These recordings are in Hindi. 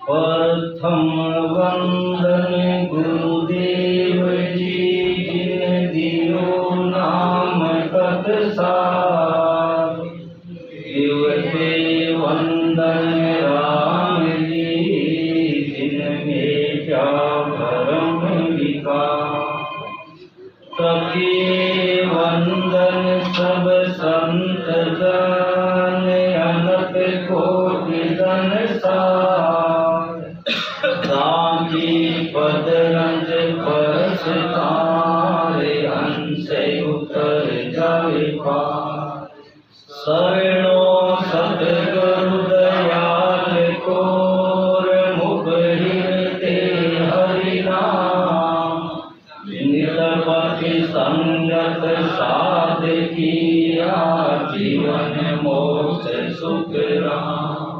प्रथम वंदन गुरुदेव जी जिन दियो नाम तत्सार। देवते वंदन राम जी जिन भेजा भरम विकार। सखी वंदन सब संत जन अनंत कोटि जन सार। रामी पद रंज परस तारे हंस उतर जाए पार। शरणो सतगुरु दयाल कोर मुख हिरते हरि नाम। निरपति संगत साध किया जीवन मोक्ष सुख राम।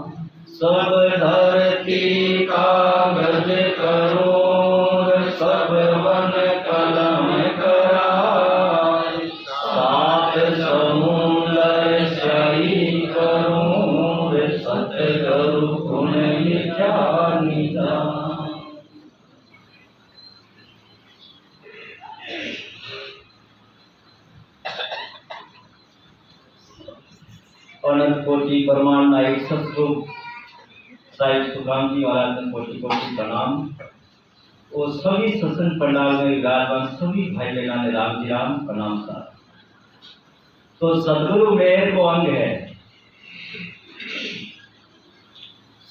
सब धरती कागज करोड़ सब वन कलम कराए। सात समुंदर सही करोड़ सतगुरु गुण निधान। अनंत कोटि ब्रह्मांड नायक सतगुरु साहिब सुखराम जी महाराज को कोटि कोटि प्रणाम। और सभी सत्संग पंडाल में विराजमान सभी भाई बहना ने राम जी राम प्रणाम साहब। तो सदगुरु मेहर को अंग है।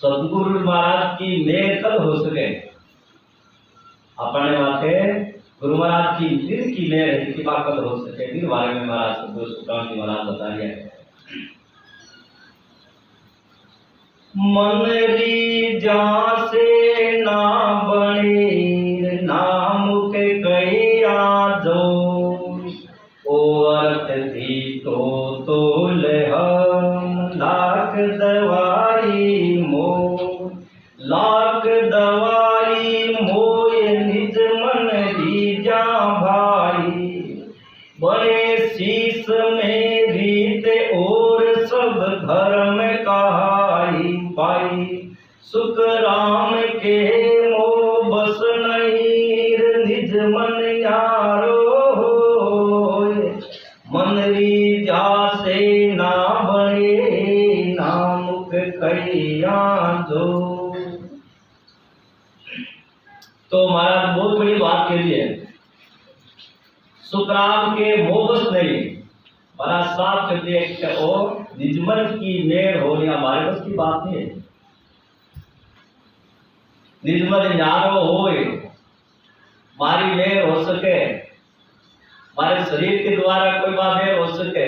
सदगुरु महाराज की मेहर कब हो सके अपने वास्ते गुरु महाराज की दिल की मेहर है कि कब हो सके दिल बारे में महाराज सदगुरु सुखराम जी महाराज बता दिया है। मन रीजा से ना बने नाम के कहिया जो। ओ अर्थ थी तो हम लाख दवाई मो। लाख दवाई मोय निज मन रीजा भाई। बड़े शीस में रीत और सब धर्म कहाई पाई। सुख राम के मो बस नहीं निज मन यारो। मन रीजा से ना बने नामुक कहिया जो। तो महाराज बहुत बड़ी बात के लिए सुखराम के मोबस नहीं महाराज साफ कर दिए ओ निजमन की मेहर हो या हमारे बस की बात नहीं है। निजमन न्यारो होए मारी मेहर हो सके हमारे शरीर के द्वारा कोई बात मेहर हो सके।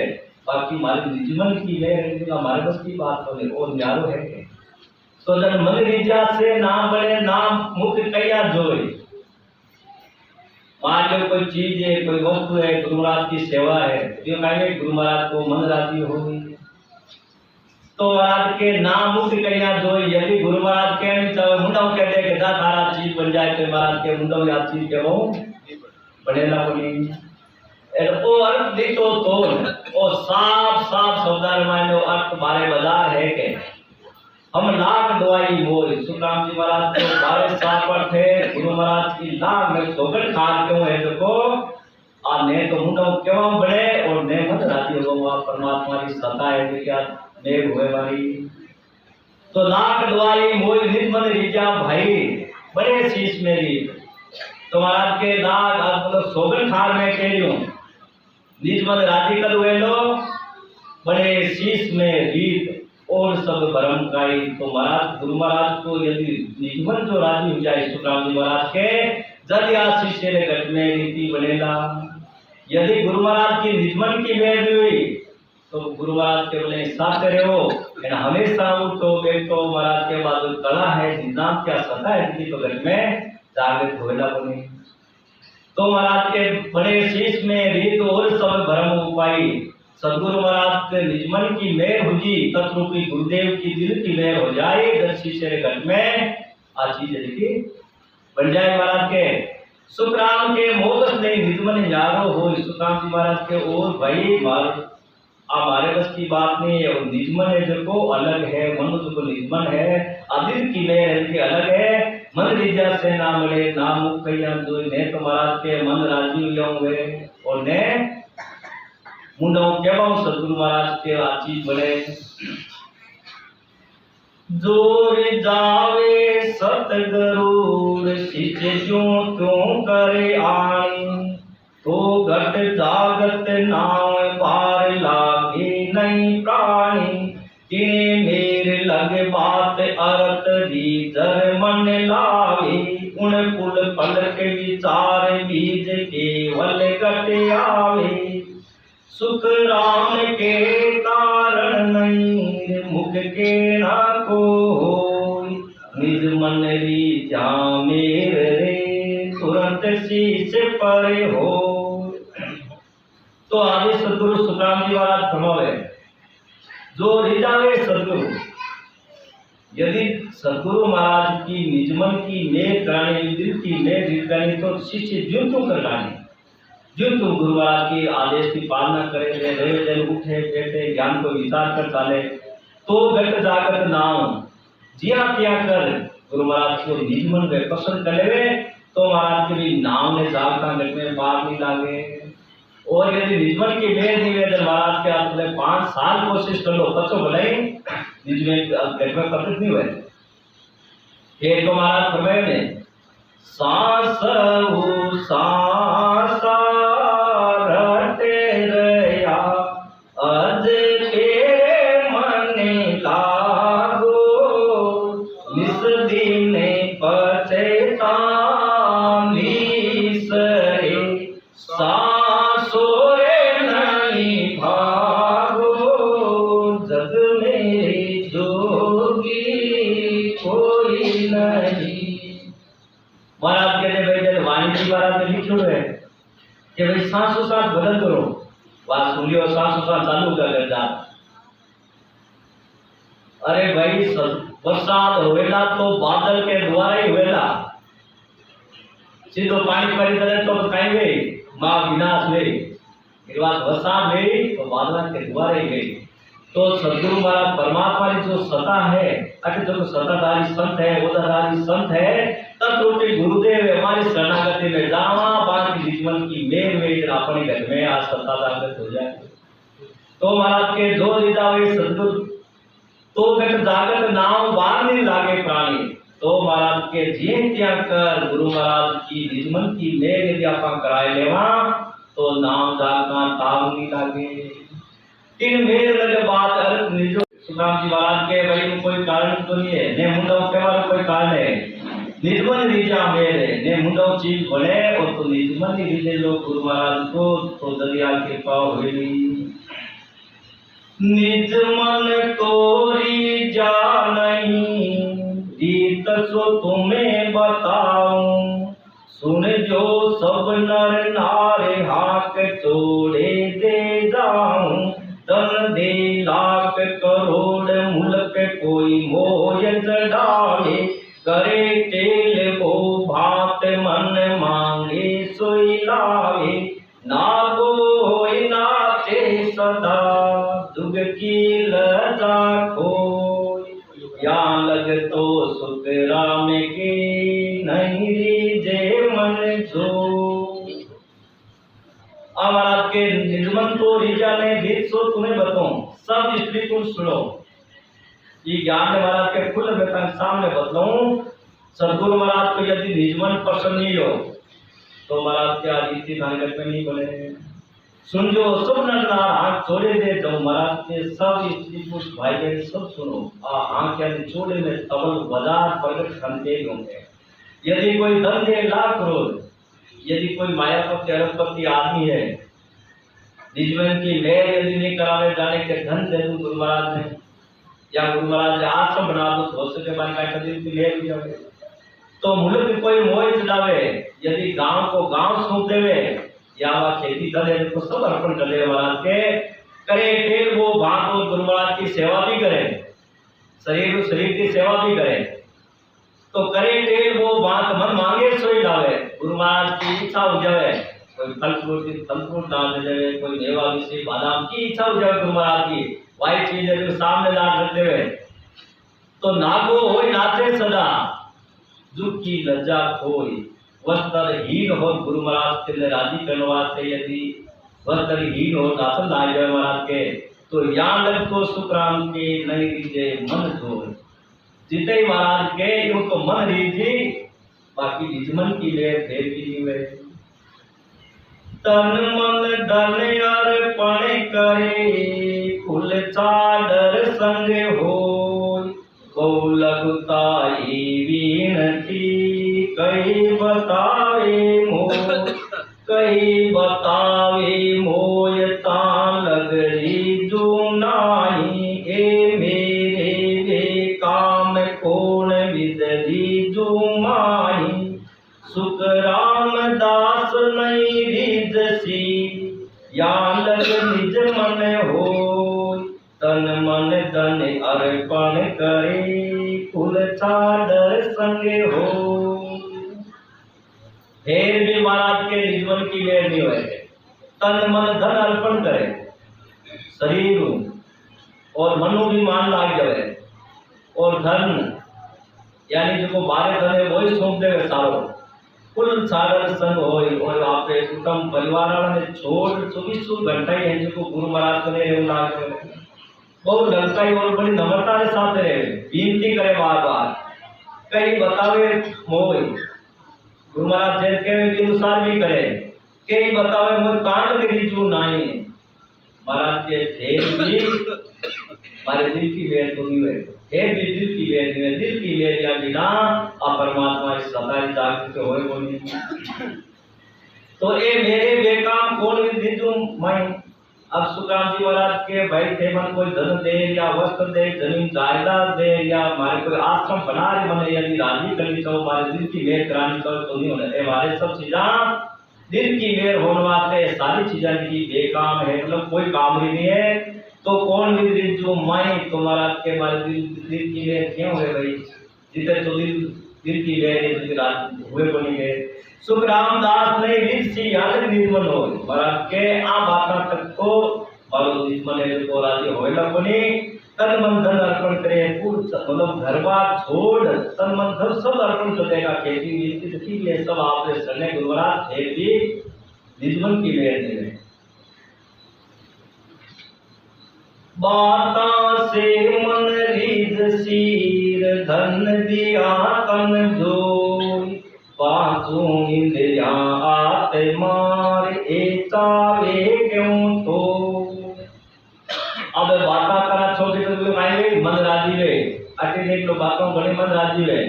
बाकी हमारे निजमन की मेहर हमारे बस की बात हो और न्यारो है। तो जब मन रीजा से नाम बड़े नाम मुख कैया जोए। मान लो कोई चीज है कोई वस्तु है गुरु महाराज की सेवा है जो कहेंगे गुरु महाराज को मन राजी होगी। तो महाराज के नाम मुक्त करिया जो यदि गुरु महाराज के मुंडा कह दे कि जा तारा चीज बन जाए तो महाराज के मुंडा या चीज के वो बनेला बनी। ओ अर्थ दी तो ओ साफ साफ शब्दार मानो अर्थ बारे बाजार है के हम लाख दवाई मोल। सुखराम जी महाराज को बारे साफ अर्थ है गुरु महाराज की लाख में सोगन खार क्यों है देखो आ ने तो मुंडा क्यों बने और ने मत राजी हो परमात्मा की सत्ता है क्या नेक हुए वाली। तो लाख दवाई मोल निज मन रीजा भाई बड़े शीश मेरी। तो महाराज के लाख मतलब सोगन खार में कह रही हूँ निज मन राजी कर हुए लो बड़े शीश में रीत और सब भरम काई। तो महाराज गुरु महाराज को यदि निजमन जो राजी हो जाए सुखराम जी महाराज के जल्दी आशीष से घट में रीति बनेगा। यदि गुरु महाराज की निजमन की मेहर नहीं हुई तो गुरु महाराज के बोले साथ करे हो हमेशा तो बेटो महाराज के बाद कला है निजाम क्या सता है तो घर में जागृत होना बने। तो महाराज के बड़े शीश में रीत और सब भरम उपाई। सदगुरु महाराज के निजमन की मेहर हुई तत्रूपी गुरुदेव की दिल की मेहर हो जाए दर्शी से घट में आज चीज देखिए बन जाए। महाराज के सुखराम के मोहब्बत नहीं निजमन यारो हो सुखराम जी महाराज के और भाई मार हमारे बस की बात नहीं है। और निजमन है जो अलग है, मनुष्य को निजमन है, अदिल की मेहर की अलग है। मन रिजा से ना मिले ना मुख कहिया जो ने तो महाराज के मन राजी हुए और ने मुंडो केवा सतगुरु महाराज के आ चीज बने। जोर जावे सतगुरु शिष ज्यों त्यों करे आनी, तो घट जागत नाम पार लागे नहीं प्राणी। तिने मेर लग बात अरत दीजर मन लावे, उन पुल पलक विचार बीज केवल घट आवे। सुख राम के कारण नहीं मुख के ना कोई, निज मन रीझा मेर रे तुरंत शीश परे हो। तो आगे सदगुरु सुखराम जी महाराज फरमावे, जो रिझावे सदगुरु, यदि सदगुरु महाराज की निजमन की मेघ करानी, दिल की मेघ रिझानी तो शिष्य ज्यों तो कर लानी। जो तुम गुरु महाराज के आदेश की पालना करे, रहे दिन उठे बैठे ज्ञान को विचार कर चाले, तो घट जागत नाम जिया क्या कर गुरु महाराज को निजमन में पसंद कर ले, तो महाराज के भी नाम ने जागता घट में बात नहीं लागे। और यदि निजमन की मेल निवेदन महाराज के हाथ में 5 साल कोशिश कर लो, बच्चों भले निजमन घट में प्रकट नहीं हुए। ये तो महाराज फरमाए ने सांस सांस अज तेरे मन लागो, निस दिन पचेतानी सरे सांसो रे नहीं भागो, जग में जोगी कोई नहीं। महाराज कहते भाई जब वाणी जी महाराज ने लिखो है कि भाई सांसों सांस बदल करो, बात सुन लियो, सांसों सांस चालू कर जा। अरे भाई बरसात होवेला तो बादल के द्वारा ही होवेला, सीधो पानी पड़ी चले तो कहीं गई माँ विनाश गई, फिर बात बरसात गई तो बादल के द्वारा ही गई। तो सदगुरु महाराज परमात्मा की जो सत्ता है, अगर जो सत्ताधारी संत है, उदाधारी संत है, तब रोटी गुरुदेव हमारी शरणागति में जावा, बाकी जीवन की मेघ में अपने घर में आज सत्ता जागृत हो जाए। तो महाराज के जो रिझावे सदगुरु, तो घट जागत नाम बार नहीं लागे प्राणी। तो महाराज के जी त्याग कर गुरु महाराज की निजमन की मेघ यदि आप कराए लेवा, तो नाम जागना ताव नहीं लागे। इन मेरे लगे बात अर्थ निजो सुखराम जी महाराज के भाई कोई कारण तो नहीं है, ने मुंडा के वाला कोई कारण है। निजमन रिझा मेरे ने मुंडा चीज बने, और तो निजमन रिझे लोग गुरु महाराज को, तो दरिया कृपा होली। निज मन तोरी जा नहीं रीत सो तुम्हें बताऊं, सुन जो सब नर नारे हाक छोड़े दे जाऊं। धन दे लाख करोड़ मुल्क कोई मोह चढ़ावे, करे टेल वो भात मन मांगे सोई लावे। ना कोई नाचे सदा दुख की लजा कोई, या लग तो सुख राम के नहीं रीजे मन जो। महाराज के निर्मल तो रिजा ने गीत सो तुम्हें बताऊं, सब स्त्री को सुनो। ये ज्ञान महाराज के खुल बेतन सामने बतलाऊं। सदगुरु महाराज को यदि निजमन पसंद नहीं हो, तो महाराज के आदित्य धानगत में नहीं बने। सुन जो सब नर हाथ छोड़े दे, तो महाराज के सब स्त्री पुरुष भाई बहन सब सुनो। आंख यानी छोड़े में तबल बाजार प्रगट खंडे होंगे। यदि कोई धन दे लाख करोड़, यदि कोई मायापति अरबपति आदमी है, निजमन की मेल यदि नहीं करावे जाने के धन दे दूं गुरु महाराज ने, या गुरु महाराज ने आश्रम बना दो, हो सके मान का कभी की मेल दिया, तो मुल्क कोई मोह चलावे, यदि गांव को गांव सौंप देवे, या वह खेती करे तो सब अर्पण कर दे महाराज के, करे फिर वो भाग गुरु महाराज की सेवा भी करे, शरीर की सेवा भी करे, तो करे टेल वो बात मन मांगे सोई लावे। गुरु महाराज की इच्छा हो जाए कोई फल फ्रूट डाल दे जाए, कोई मेवा मिश्री बादाम की इच्छा हो जाए गुरु महाराज की, वाई चीज है जो सामने ला करते हुए तो नागो हो नाचे सदा, दुख की लज्जा खोई, वस्त्रहीन हो गुरु महाराज के राजी करने वास्ते यदि वस्त्रहीन हो नाचन आ जाए महाराज के तो यान लग तो सुखराम के नहीं रीजे मन जोर, जिते महाराज के यूं तो मन रीजी बाकी निजमन की ले फेर की वे, तन मन धन अर्पण करे कुल चादर संग हो, बहु लघुताई विनती कही बतावे मोह, कही बतावे मोय तान लगरी जो नाही, ए मेरे वे काम कौन विदरी जो माही, सुख रामदास नहीं रिजसी या लग निज मन हो, तन मन धन अर्पण करे कुल चादर संग हो। फिर भी महाराज के निजमन की मेर नहीं हुए, तन मन धन अर्पण करे, शरीर और मनु भी मान लाग जाए और धन यानी जो बारे धन है वही सौंप देवे सारो, कुल सागर संग हो और आपे कुटुंब परिवार वाले छोड़ 24 घंटा ही है जो गुरु महाराज को ले लाग बहुत ललकाई और बड़ी नम्रता के साथ रहे, विनती करे बार बार, कई बतावे मोय गुरु महाराज जैसे के अनुसार भी करे, कई बतावे मोय कांड के रीजू नहीं, महाराज के ढेर भी हमारे दिल की वेर तो नहीं हुए, ढेर भी दिल की वेर नहीं है, दिल की वेर या बिना आप परमात्मा इस सदाई जागृत के होए बोली, तो ये मेरे बेकाम कौन रीजू मैं। अब सुखराम जी महाराज के भाई थे मन कोई धन दे या वस्त्र दे, जमीन जायदाद दे या हमारे कोई आश्रम बना रहे मने यदि राजी करनी चाहो हमारे दिल की मेर करानी चाहो तो नहीं होने, हमारे सब चीजा दिल की मेर होने वास्ते सारी चीजें की बेकाम है, मतलब कोई काम ही नहीं है, तो कौन भी दिल जो मैं तुम्हारा के हमारे दिल की मेर क्यों है भाई, जितने तो दिल की मेर हुए बनी गए। सुख रामदास ने ऋषि याद निर्मल हो महाराज के आ बाता तक को बालो निर्मल है तो राजी होए लगनी, तन मन धन अर्पण करे पूर्ण मतलब घर बार छोड़ तन मन धन सब अर्पण कर देगा, खेती नीति ठीक है सब आपने शरणे गुरु महाराज थे भी निर्मल की मेर दे, बाता से मन रीझ सीर धन दिया तन जोई, पांचों इंद्रिया आते मार एकावे क्यों तो। अब बाता करा छोटे छोटे आएंगे मन राजी वे, अटे देख लो बातों बड़े मन राजी वे,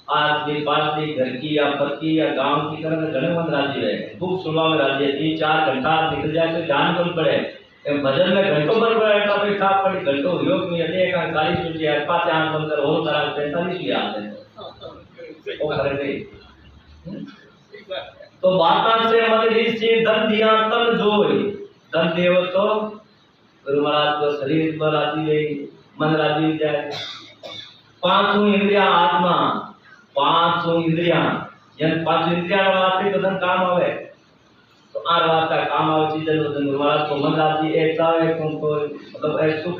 आज के पास की घर की या पति या गांव की तरह घने मन राजी वे, खूब सुबह में राजी है, 3-4 घंटा निकल जाए तो ध्यान कौन पड़े, भजन में घंटों भर बैठा तो ठाक पड़ी घंटों योग में यदि 41 मिनट या 5 आंख बंद कर हो करा 45 भी आते हैं ओ करे गई। तो बाता से मन ऋषि धन दिया तन जोई, धन देव तो गुरु महाराज को शरीर पर राजी गई, मन राजी जाए, पांचों इंद्रिया आत्मा, पांचों इंद्रिया यानी 5 इंद्रिया वास्ते बदन काम आवे, तो आर वास्ता काम आवे चीज गुरु महाराज को मन राजी ऐसा है तुमको मतलब ऐ सुख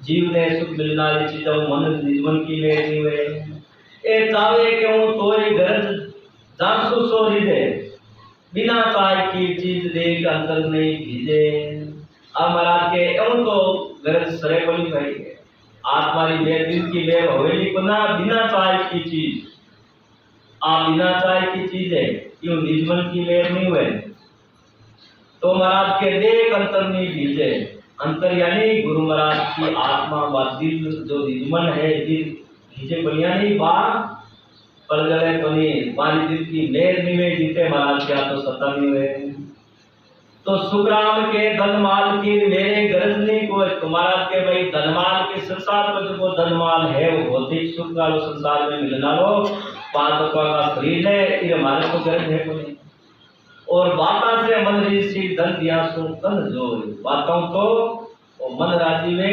जीव ने सुख मिलना ये चीज मन निजमन की ले नहीं हुए, ए चावे क्यों तोरी गरज जासु सोरी दे, बिना चाय की चीज दे अंतर नहीं भीजे। अब महाराज के एवं तो गरज सरे बोली भाई आत्मारी मेर दिल की मेर होली बना बिना चाय की चीज, आप बिना चाय की चीज है क्यों निजमन की मेर नहीं हुए, तो महाराज के देख अंतर नहीं भीजे, अंतर यानी गुरु महाराज की आत्मा व दिल जो निजमन है दिल नीचे बनिया नहीं बार पर गले बनी मारी दिल की मेर नहीं में जीते महाराज क्या तो सत्ता नहीं हुए, तो सुखराम के धनमाल की मेरे गरज नहीं कोई, तुम्हारा के भाई धनमाल के संसार में जो धनमाल है वो भौतिक सुख का संसार में मिलना लो 5 का शरीर है ये हमारे को गरज है कोई, और बाता से मन ऋषि धन दिया सो तन जोर, बातों तो वो मन राजी वे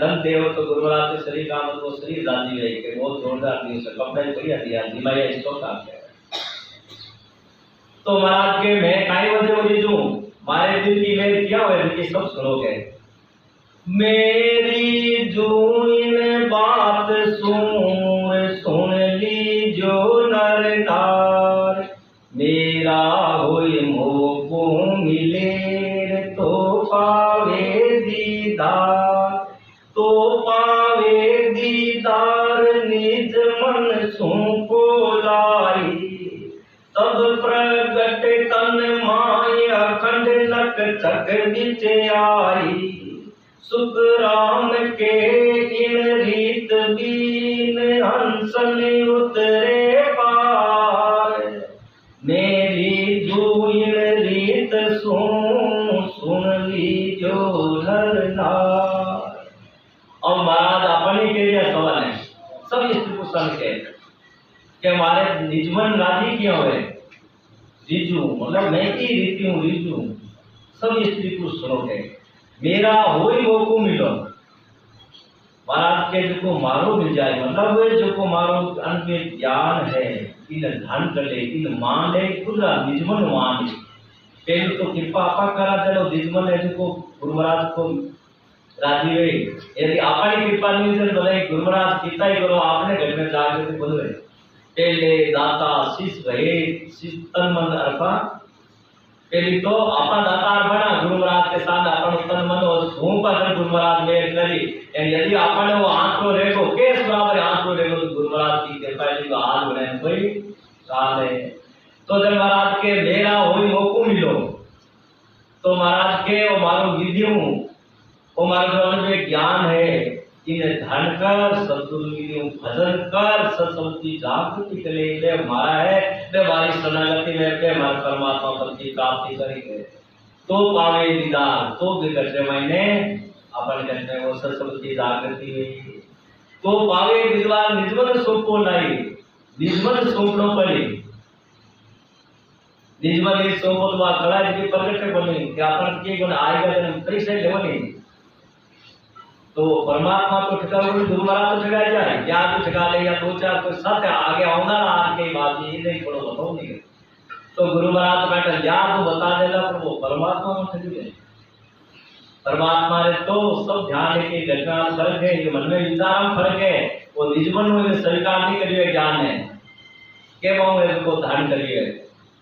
धन देव तो गुरु महाराज के शरीर का वो शरीर राजी वे के वो जोरदार नहीं से कपड़े बढ़िया दिया दिमाग इसको काम है। तो महाराज के मैं काई वजह हो जीजू मारे दिल की मेर क्या हुए कि सब सुनोगे। मेरी जून बात सुन लीजो नर नार, मेरा होय मोको मिले तो पावे दीदार, तो पावे दीदार निज मन सूपो लाई, तब प्रगट तन माय अखंड नक चक बिच आई, सुख राम के इन रीत बीन हंसन उतरे पार, मेरी जूइन रीत सुन लीजो नर नार। और महाराज अपने के लिए सवाल है सब स्त्री पुरुषों के कि हमारे निजमन राजी क्यों है रीजू मतलब मैं की रीति हूँ रीजू सब स्त्री पुरुष सुनोगे मेरा होई मोको मिलो महाराज के जो मारो मिल जाए मतलब वे जो मारो अनके ज्ञान है इन धन कर ले इन मान ले पूरा निजमन मान पहले तो कृपा आपा करा चलो निजमन है जो गुरु महाराज को राजी हुए यदि आपने कृपा नहीं से बोले गुरु महाराज कितना ही करो आपने घर में जाकर के बोले पहले दाता शिष रहे शिष तन मन अर्पा पहली तो आपा दाता बना गुरु महाराज के साथ अपन तन मन और धूम पर गुरु महाराज मेल करी यदि आपने वो आंख को रेखो केस बराबर आंख को रेखो तो गुरु महाराज की कृपा जी का हाथ बने कोई काल है तो जब महाराज के मेरा होई मोको मिलो तो महाराज के वो मारो विधि हूँ वो मारो में ज्ञान है इन धन कर सदगुरु भजन कर सत्संगी जागृति के लिए हमारा है वे हमारी शरणागति में पे हमारे परमात्मा पद की प्राप्ति करेंगे तो पावे दीदार तो बिगड़ते महीने अपन कहते हैं वो सत्संगी जागृति हुई तो पावे दीदार निजमन सुख को लाई निजमन सुखनो पड़ी निजमन इस सोमो तो खड़ा जी प्रकट बनी कि अपन के गुण आएगा जन्म परिचय लेवनी तो परमात्मा को ठिका गुरु महाराज को ठिका जाए या तो ठिका ले या दो चार कोई सत्य आगे आऊंगा ना आगे बात ये नहीं थोड़ा बताओ नहीं तो गुरु महाराज बैठा या तो बता देगा पर वो परमात्मा में ठगी है परमात्मा ने तो सब ध्यान लेके घटना फर्क है ये मन में विचार फर्क है वो निजमन में स्वीकार नहीं करिए ज्ञान है के को धारण करिए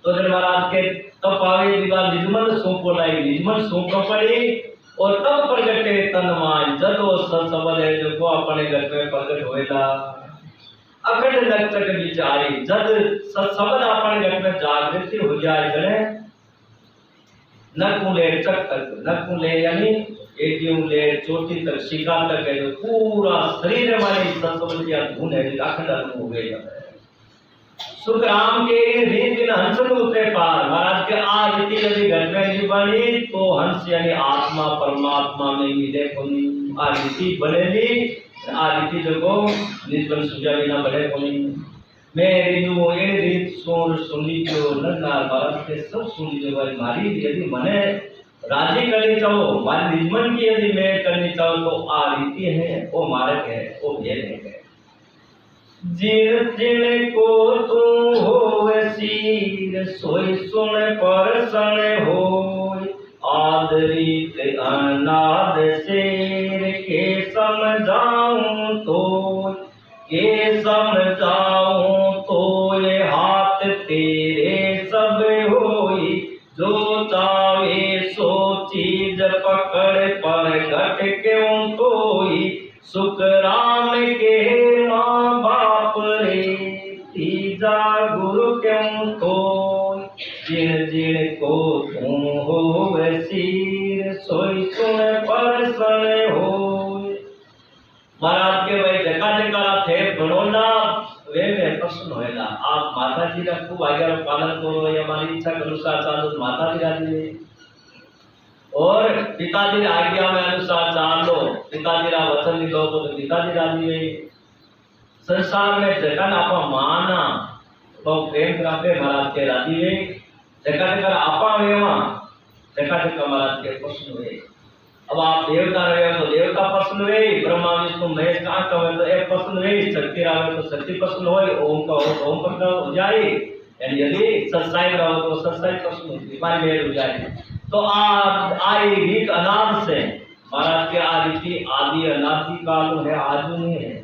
तो जब महाराज के तब पावे दीवार निजमन सौंपो लाई निजमन सौंपो पड़ी और तब प्रगटे तन मान जद वो सत्संबंध है जो को अपने घर में प्रकट होएगा अखंड लक्षक विचारी जद सत्संबंध अपने घर में जागृति हो जाए करे नकुले चक तक नकुले यानी एडियुले चोटी तक शिखा तक है जो पूरा शरीर हमारी सत्संबंध की धुन है अखंड अनुभव हो गया सुख राम के रीत बिन हंस उतरे पार महाराज के आ रीति यदि घर में बनी तो हंस यानी आत्मा परमात्मा में मिले कोनी आ रीति बनेली आ रीति जो को निजबन सुजा बिना बने कोनी मेरी जो ये रीत सुनी जो नन्ना भारत के सब सुनी जो मारी यदि मने राजी करनी चाहो मारी निजमन की यदि मैं करनी चाहो तो आ रीति है वो मार्ग है वो भेद है जिन जिन को तू हो सीर सोई सुन परसन होय आदरित अनाद शेर के समझाऊं तो के समझाऊं तो ये हाथ तेरे सब होई जो चावे सो चीज पकड़ पर घट क्यों तोई सुख राम के माँ बाप रे तीजा गुरु क्यों तो जिन जिन को तुम हो सीर सोई सुन परसन हो महाराज के भाई जगह जगह थे बनोना वे प्रश्न होएगा आप माता जी का खूब आज्ञा पालन करो या हमारी इच्छा के अनुसार चालो माता जी राजी और पिताजी आज्ञा में अनुसार चाल लो पिताजी रा वचन लो तो पिताजी राजी है संसार में जगन आपा माना बहुत प्रेम कराते महाराज के राजी है जगह जगह आपा वेवा जगह जगह महाराज के प्रश्न हुए अब आप देवता रहे हो तो देवता प्रश्न हुए ब्रह्मा विष्णु महेश का कहे तो एक प्रश्न हुए शक्ति रहे तो शक्ति प्रश्न हो ओम का हो तो ओम प्रकट हो जाए यानी यदि सत्साई रहो तो सत्साई पसंद होती हमारी मेल हो जाए। तो आई रीत अनाद से महाराज के आ रीति आदि अनादि काल है आज नहीं है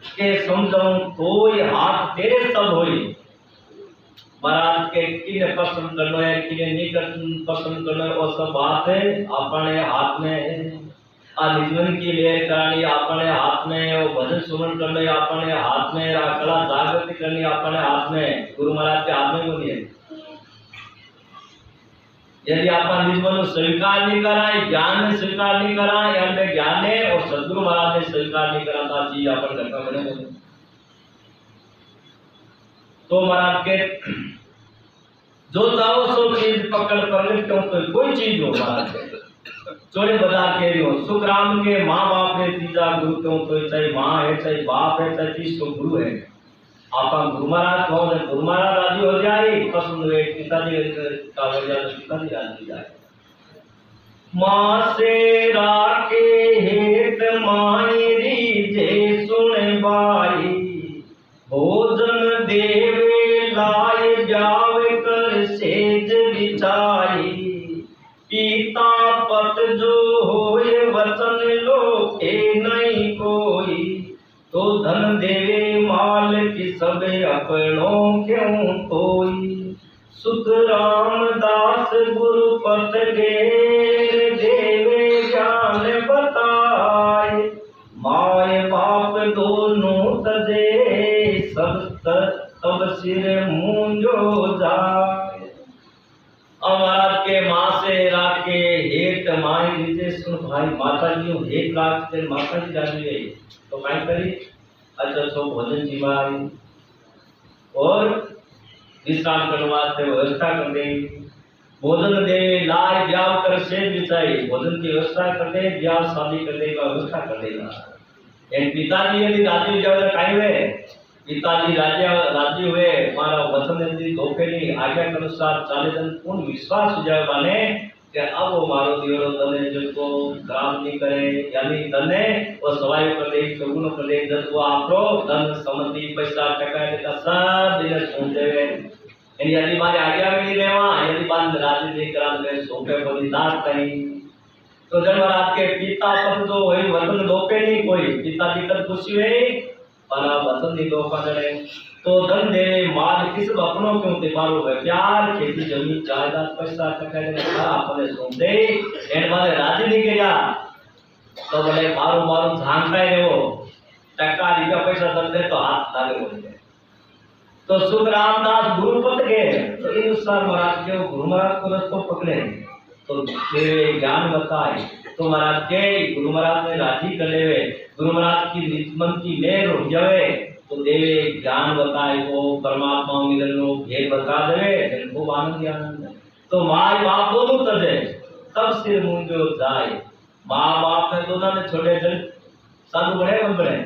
के समझाऊं कोई हाथ तेरे सब होई महाराज के किने पसंद करनो है किने नहीं पसंद करनो है वो सब बात है अपने हाथ में है। आ निजमन की लेर करानी अपने हाथ में, वो भजन सुमन करने अपने हाथ में, कला जागृति करनी अपने हाथ में, गुरु महाराज के हाथ में बोली है। यदि आप निजमन स्वीकार नहीं कराए, ज्ञान ने स्वीकार नहीं कराए, या में ज्ञान ने और सदगुरु महाराज ने स्वीकार नहीं करा था जी अपन घर का बने बोले तो महाराज के जो चाहो सो चीज पकड़ कर क्यों कोई चीज हो महाराज चोरे बाजार के हो सुखराम के माँ बाप ने तीजा गुरु क्यों तो चाहे माँ है चाहे बाप है चाहे तीस तो गुरु है। आप गुरु महाराज कौन है? गुरु महाराज राजी हो जाए पसंद हुए पिताजी का हो जाए पिताजी राजी जाए। माँ से राके हेत मायरी जे सुन बाई भोजन देवे लाए जावे कर सेज बिचाई पिता पत जो होए वचन लोके नहीं कोई तो धन देवे माल की सब अपनों क्यों कोई। सुत रामदास गुरु पत गेर देवे ज्ञान बताए माय बाप दोनों तजे सब तब सिर मूंजो जाए। महाराज के माँ से रात के हेत माई नीचे सुन भाई माता जी हेत रात से माता जी जानी गई तो क्या करी अच्छा सो भोजन जीवाई और विश्राम करने वास्ते व्यवस्था कर दे भोजन दे लाए ब्याह कर सेज बिछाई भोजन की व्यवस्था कर दे ब्याह शादी कर देगा व्यवस्था कर देगा। पिताजी यदि राजी जब कहीं हुए पिताजी राजी हुए मारा वचन यदि धोखे नहीं आज्ञा के अनुसार चाले जन पूर्ण विश्वास हो जाए माने कि अब वो मारो दियो तने जिनको काम नहीं करे यानी तने वो सवाई कर दे सगुन कर दे जब वो आपरो धन सम्पत्ति पैसा टका देता सब दिन सुन देवे यानी यदि मारे आज्ञा में नहीं रहवा यदि बांध राजी नहीं करा दे सोपे बड़ी दात कहीं तो जब रात के पिता पद जो वही वचन धोखे नहीं कोई पिताजी तक खुशी हुई पाला वचन नहीं दो पाजड़े तो धन दे माल किस अपनों क्यों ते मारो है प्यार खेती जमीन जायदाद पैसा टका ने सारा अपने सुन दे एन माने राजी नहीं किया तो बोले मारो मारो झांकता है वो टका रुपया पैसा दे दे तो हाथ लागे बोले तो सुख रामदास गुरु पद गए तो इन अनुसार महाराज के गुरु महाराज को रस्तो पकड़े तो ज्ञान बताए तो महाराज के गुरु महाराज ने राजी कर ले गुरु महाराज की निजमन की मेहर हो जाए तो देवे ज्ञान बताए वो परमात्मा मिलन लो भेद बता देवे खूब आनंद तो माँ बाप दोनों तजे तब सिर मूंजो जाए माँ बाप ने दोनों ने छोड़े जन साधु बढ़े मन बढ़े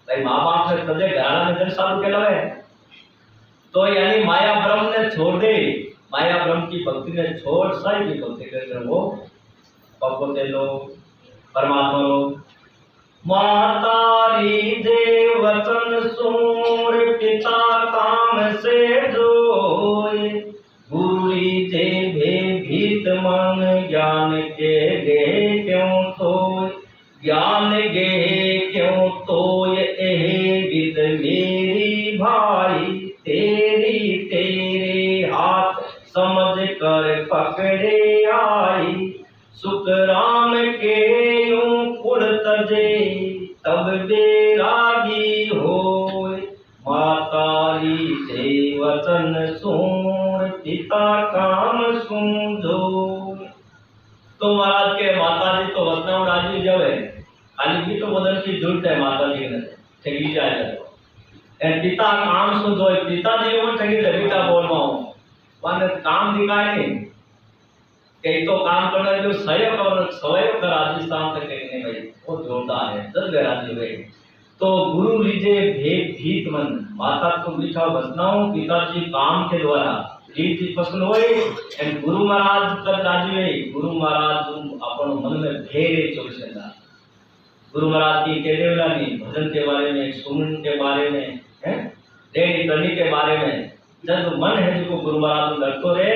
भाई माँ बाप ने तजे घराना में जन साधु के लगे तो यानी माया ब्रह्म ने छोड़ दे माया ब्रह्म की भक्ति ने छोड़ साई की भक्ति कर वो भगवते लोग परमात्मा लोग मातारी जे वचन सूर पिता काम से जोए गुरुरी जे भीत मन ज्ञान के गे क्यों तो ज्ञान गे क्यों तो ये विद मेरी भाई तेरी तेरे हाथ समझ कर पकड़े आई सुख राम के यूं कुड़ तजे तब बेरागी होय मातारी से वचन सुन पिता काम सुन जो। तो महाराज के माता जी तो वचन राजी जावे खाली भी तो बदन की जरूरत है माता जी ने ठगी जाए पिता काम सुन जो पिताजी वो ठगी बेटा बोल रहा हूँ वन काम दिखाए नहीं कई तो काम करना जो सहयोग और सवयोग का राजस्थान तक कहीं भाई वो जोरदार है जब राजी हुए तो गुरु लीजे भेद भीत मन माता को मीठा बसनाओ पिताजी काम के द्वारा रीति पसंद हुए एंड गुरु महाराज कब राजी हुए गुरु महाराज अपन मन में भेरे 24 घंटा गुरु महाराज की कहने वाला नहीं भजन के बारे में सुमन के बारे में है देनी करनी के बारे में जब मन है जो गुरु महाराज लड़तो रे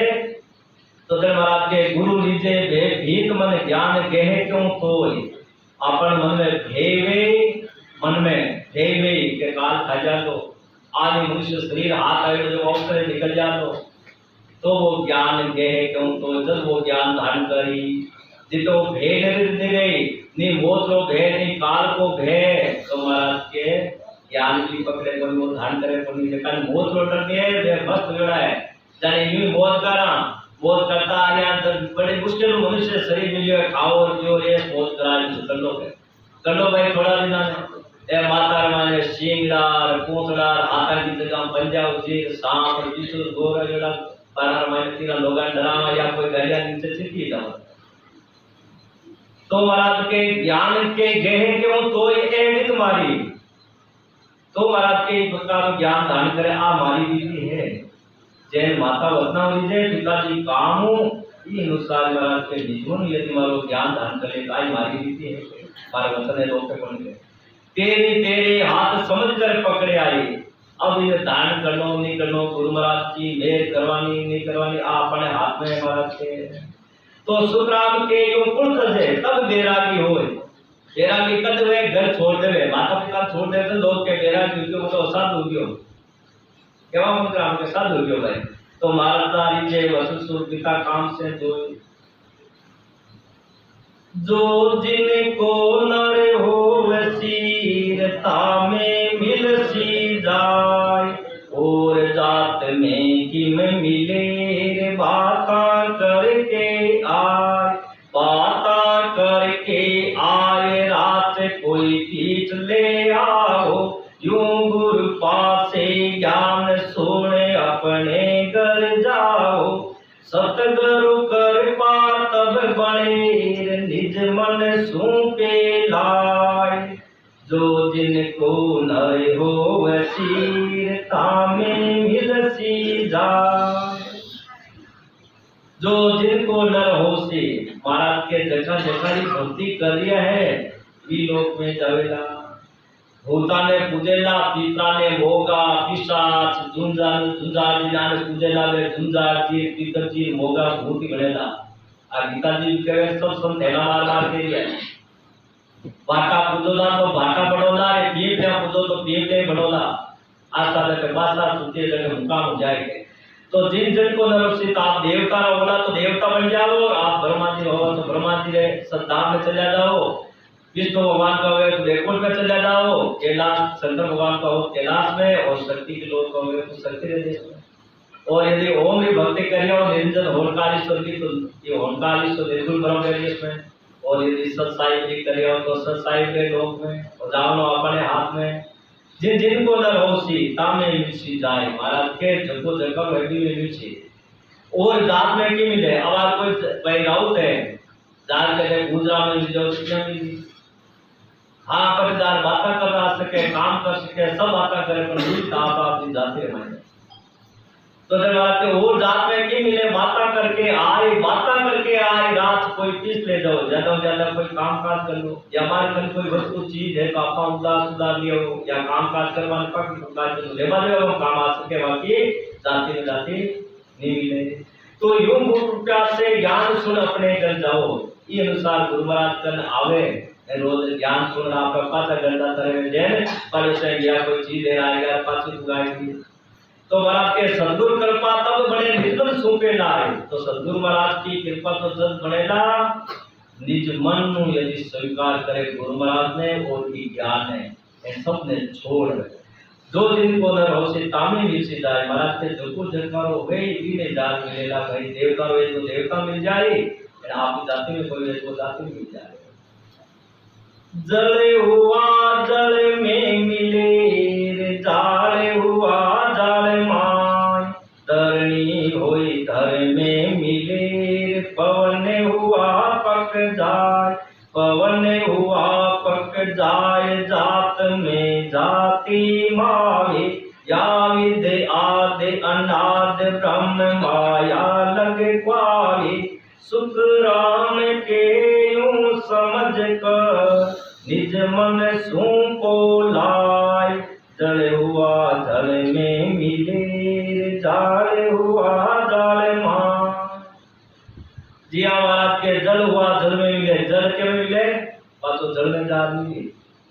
तो जब महाराज के गुरु लीजे भे भीत मन ज्ञान कहे क्यों तो अपन मन में भेवे मन में भेवे के काल खा जा तो आदि मनुष्य शरीर हाथ आए जो अवसर निकल जा तो वो ज्ञान कहे क्यों तो जब वो ज्ञान धारण करी जितो भेद दिरे नी मोत्रो भेद नी काल को भेद तो महाराज के ज्ञान की पकड़े को वो धारण करे को नहीं लेकिन मोत्रो डर दिए वे मस्त जोड़ा है जाने यूं मौत करा मौत करता आया तब बड़े मुश्किल मनुष्य शरीर मिलियो खाओ और पियो रे मौत करा कर लो भाई थोड़ा दिन ए माता माने सिंगदार कोतड़ार हाथा की जगह पंजा उसी सांप बिच्छू गोरा जोड़ा पर माने तीन लोगन डरावा या कोई गरिया नीचे छिपी जाओ तो महाराज के ज्ञान के गहे क्यों तो ये नित मारी तो महाराज के प्रकार ज्ञान दान करे आ मारी दीदी है जैन माता वतना हो जे पिताजी कामो ये अनुसार महाराज के जीवन यदि मारो ज्ञान दान करे आई मारी दीदी है मारे वतन लोग पे कौन के तेरे हाथ समझ कर पकड़े आई अब ये दान करनो नहीं करनो गुरु महाराज की मेहर करवानी नहीं करवानी आ अपने हाथ में महाराज के तो सुखराम के यो कुल से तब बैरागी होए बैरागी कद वे घर छोड़ देवे माता पिता छोड़ दे तो लोग के बैरागी क्यों तो साधु गयो केवा सुखराम के साधु गयो भाई तो मारदारी जे वसुसुर पिता काम से जो जिनको नर हो वसीरता में मिल सी जाए और जात में किम मिले बाता करके आए बाता करके आए रात कोई पीछ ले आओ यूं गुरु पासे ज्ञान सोने अपने घर जाओ सतगुरु कृपा तब बने निज मन सूपे लाए जो जिनको नय हो वसीरता में मिल सी जाए जो जिनको नर हो से महाराज के जगह जगह भक्ति कर रिया है वी लोक में जावेला भूता ने पूजेला पीता ने मोगा पिशाच झुंझान झुंझार जिनाने पूजेला वे झुंझार जी पीतर जी मोगा भूति गणेला आ गीता जी कहे सब थैला मार के रिया भाटा पूजोला तो भाटा बड़ोला रे पीए पे पूजो तो पीए पे बड़ोला आस्था के बासा सुते लगे मुकाम हो जाएगा तो जिन जन को नरसित आप देवता होगा तो देवता बन जाओ और आप ब्रह्मा जी हो तो ब्रह्मा जी रे संतान में चले जाओ विष्णु भगवान का हो तो वैकुंठ में चले जाओ कैलाश शंकर भगवान का हो कैलाश में और शक्ति के लोग का हो तो शक्ति रे देश में और यदि ओम की भक्ति करिए और निरंजन होमकारेश्वर की तो ये होमकारेश्वर निर्गुण ब्रह्म है इसमें और यदि सत्साई जी करिए तो सत्साई के लोग में और जानो अपने हाथ में जिन जिनको न होसी तामे मिसी जाए महाराज के जगो जगह बैठी में मिसी और जात में की मिले अब कोई पैराउत है जात के गुजरा में जो चीजें मिली हाँ पर जार बातें कर रहा सके काम कर सके सब बातें करे पर मिल आप अपनी जाते हमारे तो जब आते और जात में की मिले बातें करके आए रात कोई पीस ले जाओ ज्यादा कोई काम काज कर लो या हमारे घर कोई वस्तु चीज है तो आप उधार लियो या काम काज करवाने पर लेवा देवा काम आ सके बाकी जाते में जाते नहीं मिले तो यूं गुरु से ज्ञान सुन अपने घर जाओ ये अनुसार गुरु महाराज कन आवे रोज ज्ञान सुन आपका पाचा गंदा तरह जैन पर उसे गया कोई चीज ले आएगा पाछी उगाएगी तो महाराज के सदगुरु कृपा तब बड़े निर्गुण सूपे लाए तो सदगुरु महाराज की कृपा तो जब बनेला निज मन यदि स्वीकार करे गुरु महाराज ने और की ज्ञान है इन सब ने छोड़ जो दिन को नर हो से तामे मिल से जाए महाराज के जो कुछ जगह गई भी ने जान मिलेला भाई देवता हो तो देवता मिल जाए आप जाति में कोई तो जाति मिल जाए जल हुआ जल में मिले जाल हुआ जाल माय धरणी होई धर में मिले पवन हुआ पक जाए पवन हुआ पक जाए जात में जाति मावे या विद आदि अनाद ब्रह्म माया लग पावे सुख राम के यूं समझ कर निज मन सूपो लाए जल हुआ जल में मिले जाल हुआ जाल मां। जी हाँ महाराज के जल हुआ जल में मिले, जल के में मिले पाछो जल में जाल मिले,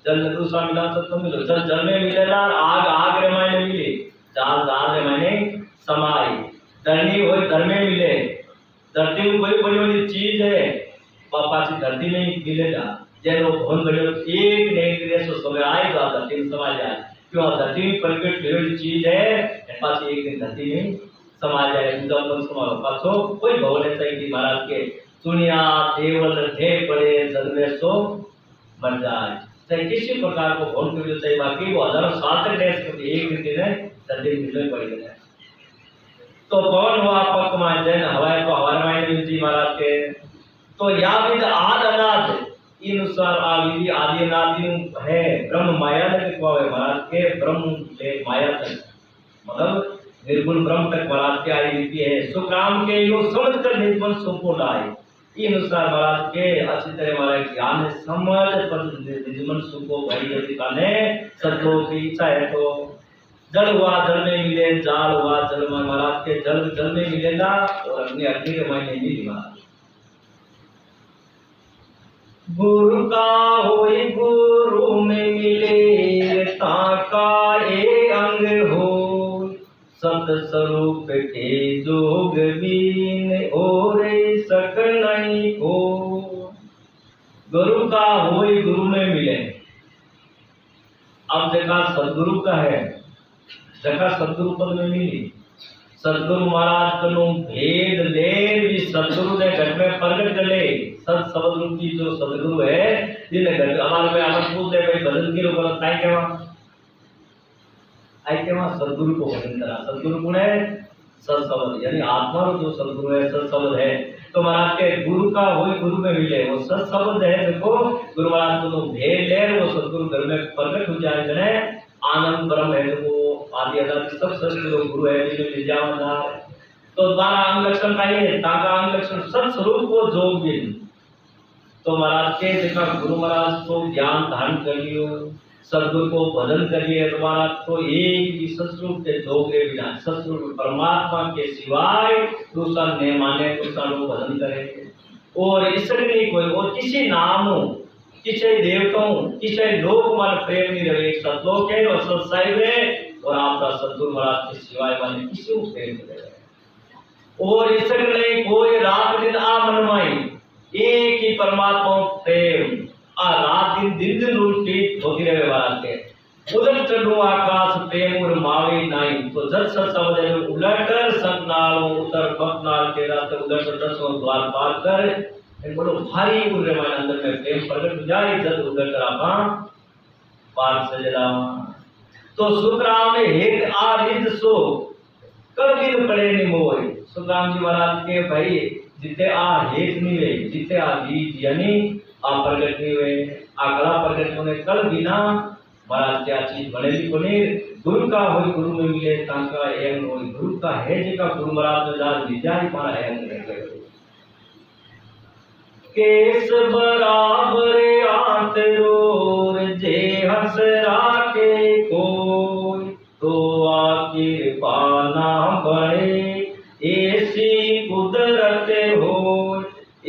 जल में दूसरा मिला तो मिलो, जल जल में मिलेला, आग आग रे मायने मिले, जाल जाल रे मायने समाई, धरनी हो धर में मिले, धरती में कोई बड़ी बड़ी चीज है पाछी धरती में मिलेगा, जेनो भवन बड़ो एक ने एक देश समय आए तो धरती में समा जाए, क्यों धरती में प्रकट हुई चीज है पाछी एक दिन धरती में समा जाए, उदम समारो पाछो कोई भवन ऐसा ही महाराज के सुनिया देवल थे पड़े जल में सो मर जाए, चाहे किसी प्रकार को भवन के चाहिए, बाकी वो हजारों साल तक देश के एक दिन है धरती मिलने पड़ेगा। तो पवन हुआ पक में जैन हवाए को हवार मायने मिलती महाराज के। तो या विद आद अनाद अनुसार आ विधि आदि अनादि है ब्रह्म माया ने कहवाए महाराज के, ब्रह्म से माया तक मतलब निर्गुण ब्रह्म तक महाराज के आई विधि है। सुखराम के यो समझ कर निर्गुण सुखो लाए, इन अनुसार महाराज के अच्छी तरह महाराज ज्ञान समझ पर निर्गुण सुखो भाई यदि काने सत्यो की इच्छा है तो जल हुआ जल में मिले, जाल हुआ जल में महाराज के जल जल में मिलेगा और अपने अग्नि के मायने मिली महाराज। गुरु का होई गुरु में मिले ताका ए अंग हो, सत स्वरूप के जोग बीन और सक नहीं हो। गुरु का होई गुरु में मिले, अब जगह सदगुरु का है, जगह सदगुरु पद में मिली, सदगुरु महाराज कनु भेद ले भी सदगुरु ने घट में प्रकट कर ले, सत शब्द रूपी जो सदगुरु है जिन्हें घट हमारे में आमन पूछ दे भाई भजन की रूप में आई केवा सदगुरु को भजन करा, सदगुरु कौन है सत शब्द यानी आत्मा जो सदगुरु है सत शब्द है। तो महाराज के गुरु का वही गुरु में मिले वो सत शब्द है, देखो गुरु महाराज को भेद ले वो सदगुरु घर में प्रकट हो जाए जने आनंद ब्रह्म है वो आदि अनादि सब श्रेष्ठ जो गुरु है जिन्हें विद्यावंता। तो द्वारा अंग लक्षण का ये ताका अंग लक्षण सत स्वरूप को जोग बिन। तो महाराज के देखा गुरु महाराज को ज्ञान धारण कर लियो, सदगुरु को भजन करिए तो महाराज को एक भी सत्स्वरूप के जोगे बिना सत्स्वरूप परमात्मा के सिवाय दूसरा ने माने दूसरा लोग भजन करे और ईश्वर नहीं कोई और किसी नाम किसी देवताओं किसी लोक मन प्रेम नहीं रहे, सतलोक है और सत्साई है और आपका सदगुरु महाराज के सिवाय वाले किसी को प्रेम नहीं रहे और ईश्वर नहीं कोई रात दिन आ मनमाई एक ही परमात्मा प्रेम आ रात दिन दिन दिन उल्टी होती रहे महाराज के उदर चढ़ू आकाश प्रेम और मावे नाई। तो जब सत समझे उलटर सत नालों उतर भक्त नाल के रास्ते उलटर दसों द्वार पार कर बड़ो भारी उर्रे मान अंदर में प्रेम प्रकट हो जाए जब उलटर आपा पार से जला। तो सुखराम हेत आ रिद सो कर दिन पड़े नि मोय। सुखराम जी महाराज के भाई जिते आ हेत नहीं वे जिते आ बीज यानी आ प्रकट नहीं हुए आगला प्रकट होने कल बिना महाराज क्या चीज बनेगी कोने गुरु का होई गुरु में मिले तांका एंग होई गुरु का है जी का गुरु महाराज ने जान विद्या ही पारा एंग रहे केस बराबर आत रोर जे हंस राके कोई तो आखिर पाना बड़े ऐसी कुदरत हो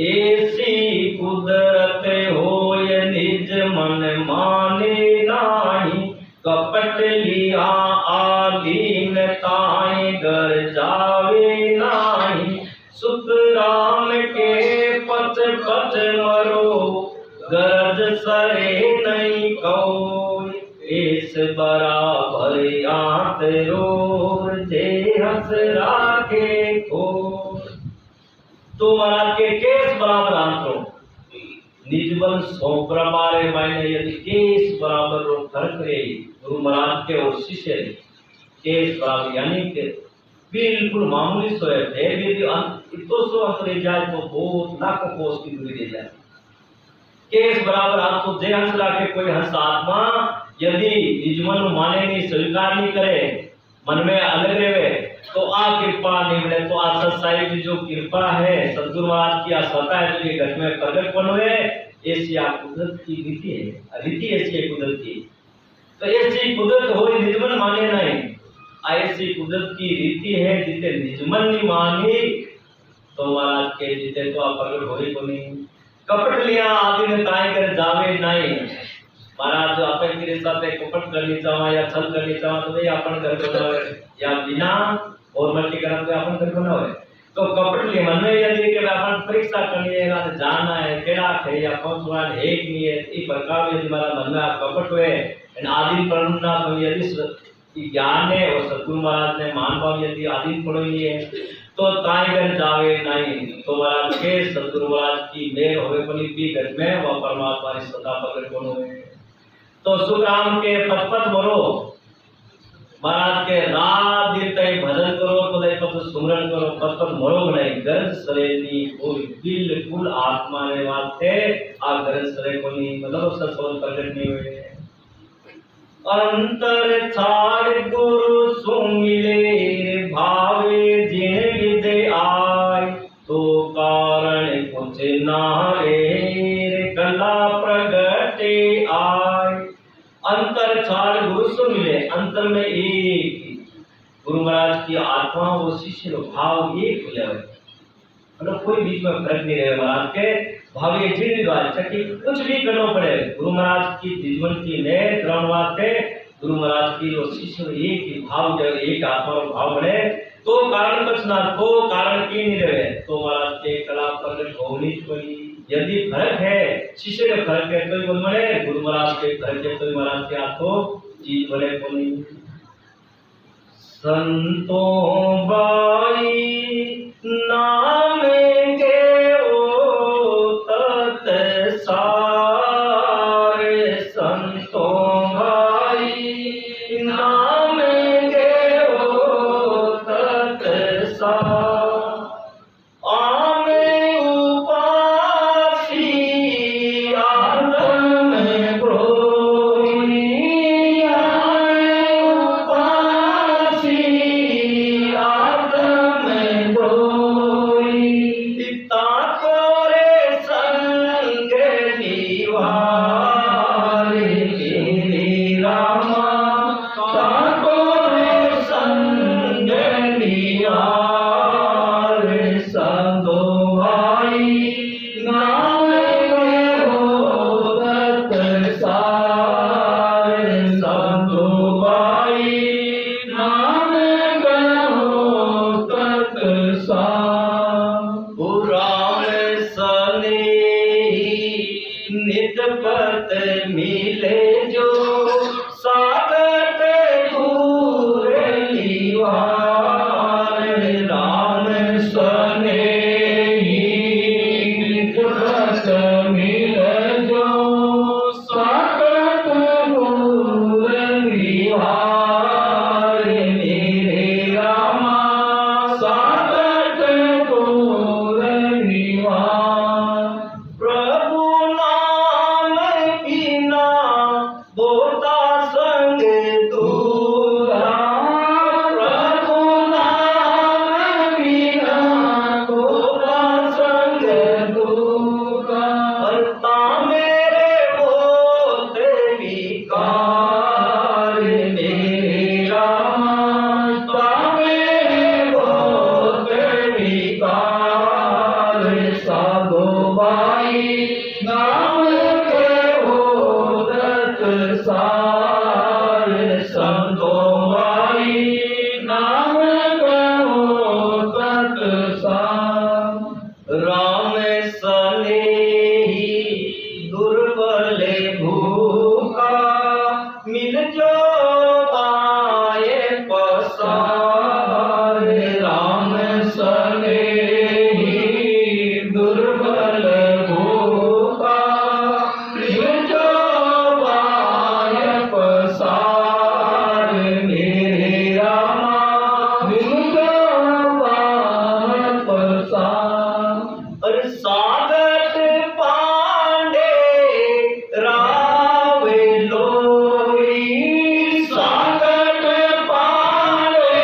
ऐसी कुदरत हो ये निज मन माने नाही कपट लिया आलीन ताई घर जावे नाही। सुखराम के पच पच मरो गरज सरे नहीं कोई इस बराबर आत रोर जे हंस राखे को। तो महाराज के केस बराबर आंतरो निजबल सौ प्रमारे मायने यदि केस बराबर रो फर्क रे गुरु महाराज के और शिष्य केस बराबर यानी के बिल्कुल मामूली सोए थे यदि इतो सो अंतरे जाए तो बहुत लाखों कोस की दूरी दे जाए। केस बराबर आपको जे हंस राखे कोई हंस आत्मा यदि निजमन माने नहीं स्वीकार नहीं करे मन में अलग रहे तो आ कृपा नहीं मिले तो आ सत्साई की जो कृपा है सदगुरु महाराज की आस्था है जो ये घर में प्रकट बनवे ऐसी आप कुदरत की रीति है रीति ऐसी है कुदरत की। तो ऐसी कुदरत हो निजमन माने नहीं ऐसी ऐसी कुदरत की रीति है जिते निजमन नहीं मानी तो महाराज के जिते तो आप प्रगट हो ही को नहीं। कपट लिया आदि ने ताई कर जावे नहीं। महाराज जो आपे मेरे साथ कपट करनी चाहा या छल करनी चाहा तो भाई अपन घर बनावे या बिना फॉर्मेलिटी करा तो अपन घर बनावे। तो कपट लिए मन में यदि कि अपन परीक्षा करनी है ना जानना है केड़ा है या पहुंचवा है कि नहीं है इस प्रकार यदि हमारा मन में कपट हुए एंड आदि पढ़ना तो यदि ज्ञान है और सतगुरु महाराज ने मान भाव यदि आदि पढ़ी है तो ताईगर जावे नहीं। तो महाराज के सतगुरु महाराज की मेल होवे पनी भी घर में वह परमात्मा की सत्ता प्रकट कोन होवे। तो सुखराम के पथ पथ मरो महाराज के रात दिन तय भजन करो तो दे पथ सुमरन करो पथ पथ मरो नहीं। गर्ज सरेनी कोई बिल्कुल आत्मा ने वास्ते आ गर्ज सरे कोनी मतलब सत्संग प्रकट नहीं हुए। अंतर छाड़ गुरु सुमिले भावे जिन विदे आय तो कारण कुछ नारे कला प्रगटे आय। अंतर छाड़ गुरु सुमिले अंतर में एक गुरु महाराज की आत्मा वो शिष्य भाव एक हो जाए मतलब कोई बीच में फर्क नहीं रहे। महाराज के भावे जिन चाहे कुछ भी करना पड़े गुरु महाराज की जीवन की नए क्रम वास्ते गुरु महाराज की वो शिष्य एक ही भाव जब एक आत्मा भाव बने तो कारण कुछ ना तो कारण की नहीं रहे। तो महाराज के कला प्रकट होनी चाहिए। यदि फर्क है शिष्य का फर्क है तो बोल बने गुरु महाराज के फर्क है तो महाराज के हाथों चीज बने को नहीं। संतों बाई नाम के ओ तत सारे संतों भाई नाम के ओ तत सार आमे उपासी आत्म में प्रोई आमे उपासी आत्म में प्रोई पिता कोरे संग निवारे मेरे रामा ताकोरे संग निवारे संतो भाई नाम के हो तत सार संतो भाई नाम के हो तत सार। पुराण सने नित पत मिले जो सागत दूर लीवार राम सने नित पत मिले जो सागत दूर लीवार मेरे रामा सागत दूर लीवार। प्रभु नाम बिना बोता संग दूरा प्रभु नाम बिना बोता संग दूरा। अंता मेरे बोत विकार मेरे रामा अंता मेरे बोत विकार साधो भाई नाम के हो तत सार संतो भाई नाम के हो तत सार। राम सने दुर्बल भूखा मिल जो पाए पसार राम सने दुर्बल भूखा मिल जो पाए पसार मेरे रामा मिल जो पाए पसार। और सागत पांडे रावे लोई सागत पांडे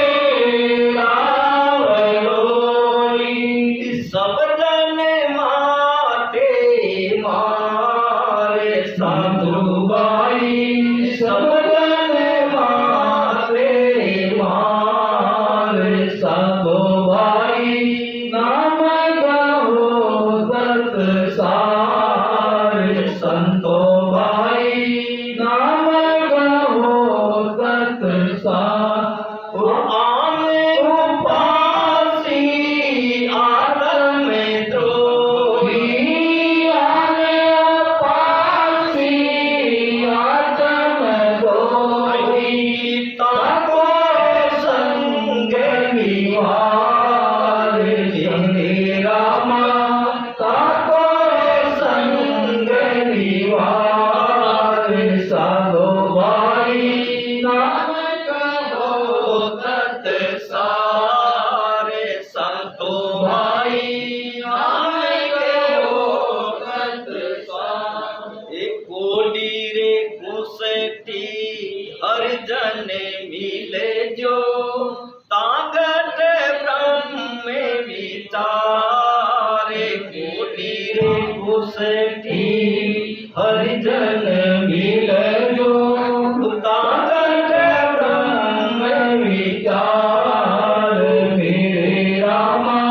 आन उपासी आत्म द्रोही आन उपासी आत्म द्रोही ताको संग निवार श्री रामा ताको संग निवार साधो भाई नाम कहो तत् सारे संतो भाई नाम कहो तत् सारे कोडी रे कुसटी हर जन मिले जो तागत ब्रह्म में विचारे कोडी रे कुसटी हर जन मिले जो तागत ब्रह्म विचार मेरे रामा